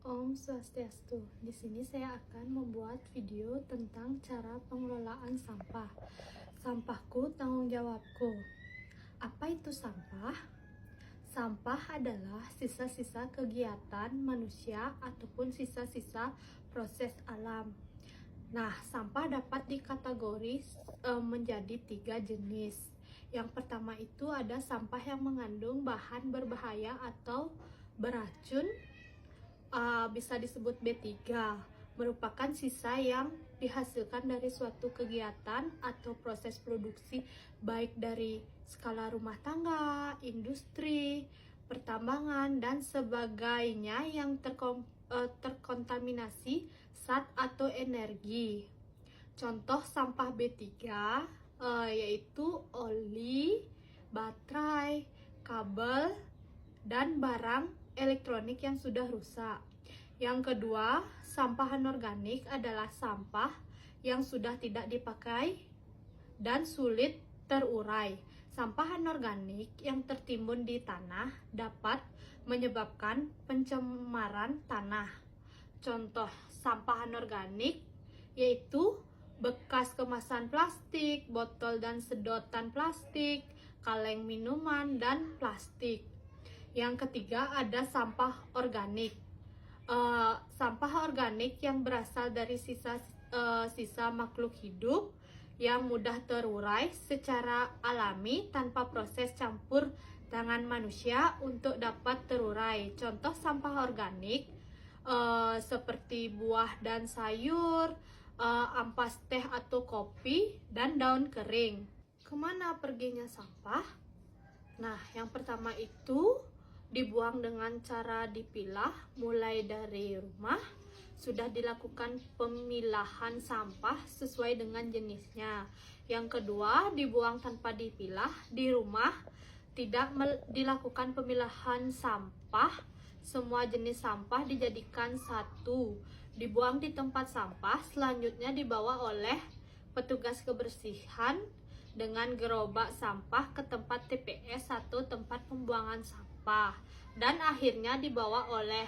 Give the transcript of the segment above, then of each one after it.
Om Swastiastu. Di sini saya akan membuat video tentang cara pengelolaan sampah. Sampahku tanggung jawabku. Apa itu sampah? Sampah adalah sisa-sisa kegiatan manusia ataupun sisa-sisa proses alam. Nah, sampah dapat dikategori menjadi 3 jenis. Yang pertama itu ada sampah yang mengandung bahan berbahaya atau beracun, bisa disebut B3, merupakan sisa yang dihasilkan dari suatu kegiatan atau proses produksi baik dari skala rumah tangga, industri, pertambangan, dan sebagainya yang terkontaminasi zat atau energi. Contoh sampah B3 yaitu oli, baterai, kabel, dan barang elektronik yang sudah rusak. Yang kedua, sampah anorganik adalah sampah yang sudah tidak dipakai dan sulit terurai. Sampah anorganik yang tertimbun di tanah dapat menyebabkan pencemaran tanah. Contoh sampah anorganik yaitu bekas kemasan plastik, botol dan sedotan plastik, kaleng minuman, dan plastik. Yang ketiga ada sampah organik. Sampah organik yang berasal dari sisa makhluk hidup yang mudah terurai secara alami tanpa proses campur tangan manusia untuk dapat terurai. Contoh sampah organik seperti buah dan sayur, ampas teh atau kopi, dan daun kering. Kemana perginya sampah? Nah, yang pertama itu dibuang dengan cara dipilah mulai dari rumah. Sudah dilakukan pemilahan sampah sesuai dengan jenisnya. Yang kedua, dibuang tanpa dipilah di rumah. Tidak dilakukan pemilahan sampah. Semua jenis sampah dijadikan satu, dibuang di tempat sampah. Selanjutnya dibawa oleh petugas kebersihan dengan gerobak sampah ke tempat TPS atau tempat pembuangan sampah, dan akhirnya dibawa oleh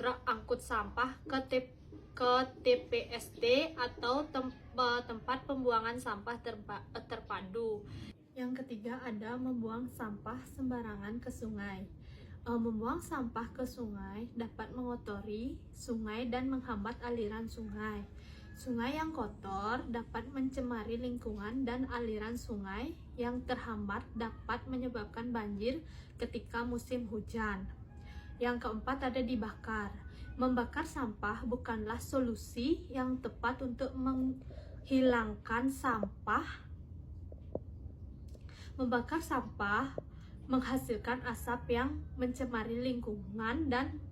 truk angkut sampah ke TPST atau tempat pembuangan sampah terpadu. Yang ketiga ada membuang sampah sembarangan ke sungai. Membuang sampah ke sungai dapat mengotori sungai dan menghambat aliran sungai. Sungai yang kotor dapat mencemari lingkungan dan aliran sungai yang terhambat dapat menyebabkan banjir ketika musim hujan. Yang keempat ada dibakar. Membakar sampah bukanlah solusi yang tepat untuk menghilangkan sampah. Membakar sampah menghasilkan asap yang mencemari lingkungan dan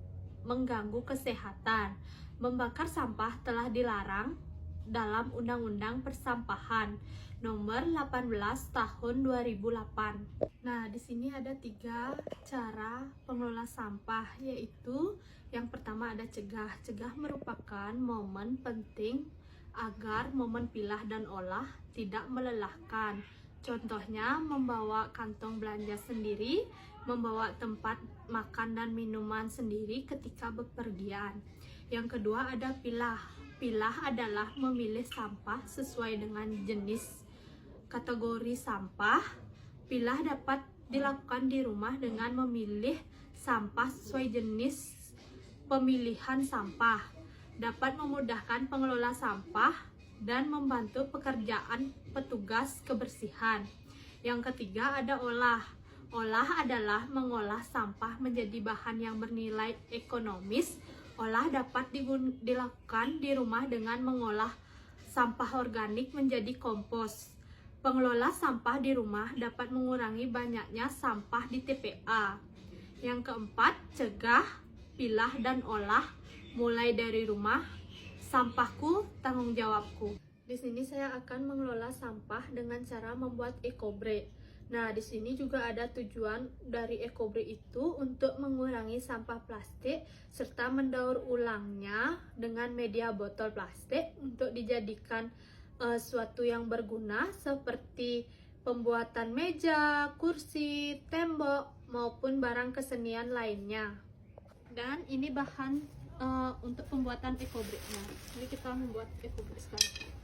mengganggu kesehatan. Membakar sampah telah dilarang dalam Undang-Undang Persampahan Nomor 18 Tahun 2008. Nah, di sini ada 3 cara pengelola sampah, yaitu yang pertama ada cegah. Cegah merupakan momen penting agar momen pilah dan olah tidak melelahkan. Contohnya membawa kantong belanja sendiri, membawa tempat makan dan minuman sendiri ketika bepergian. Yang kedua ada pilah. Pilah adalah memilih sampah sesuai dengan jenis kategori sampah. Pilah dapat dilakukan di rumah dengan memilih sampah sesuai jenis pemilihan sampah. Dapat memudahkan pengelola sampah dan membantu pekerjaan petugas kebersihan. Yang ketiga ada olah. Olah adalah mengolah sampah menjadi bahan yang bernilai ekonomis. Olah dapat dilakukan di rumah dengan mengolah sampah organik menjadi kompos. Pengelola sampah di rumah dapat mengurangi banyaknya sampah di TPA. Yang keempat, cegah, pilah, dan olah mulai dari rumah. Sampahku tanggung jawabku. Di sini saya akan mengelola sampah dengan cara membuat ekobrik. Nah, di sini juga ada tujuan dari ekobrik itu untuk mengurangi sampah plastik serta mendaur ulangnya dengan media botol plastik untuk dijadikan suatu yang berguna seperti pembuatan meja, kursi, tembok maupun barang kesenian lainnya. Dan ini bahan untuk pembuatan eco break-nya. Jadi kita membuat eco break sekarang.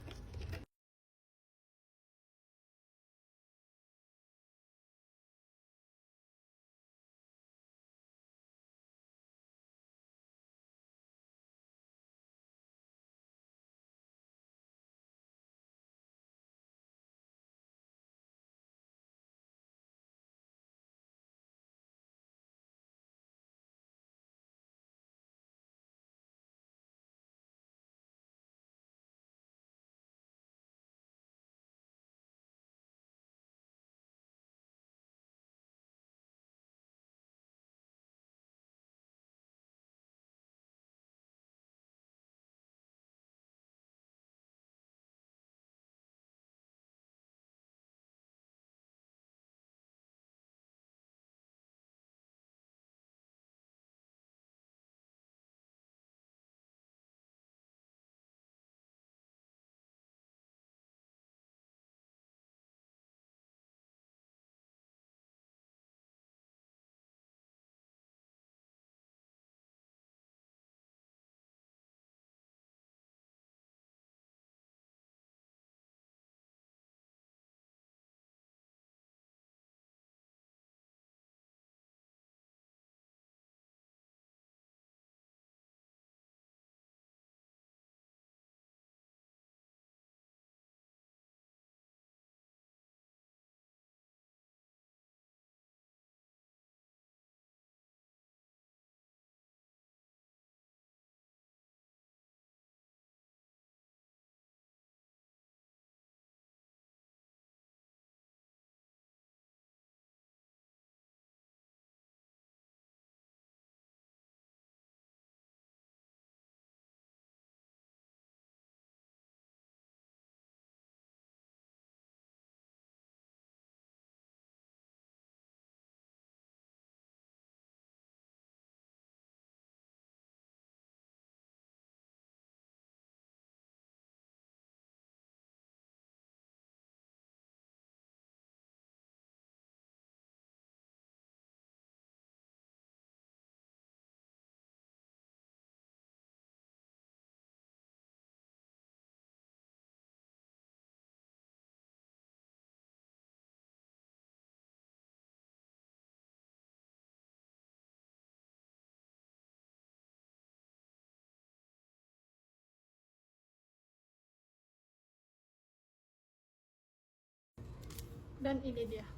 Dan ini dia.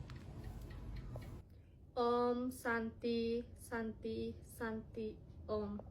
Om Santi Santi Santi Om.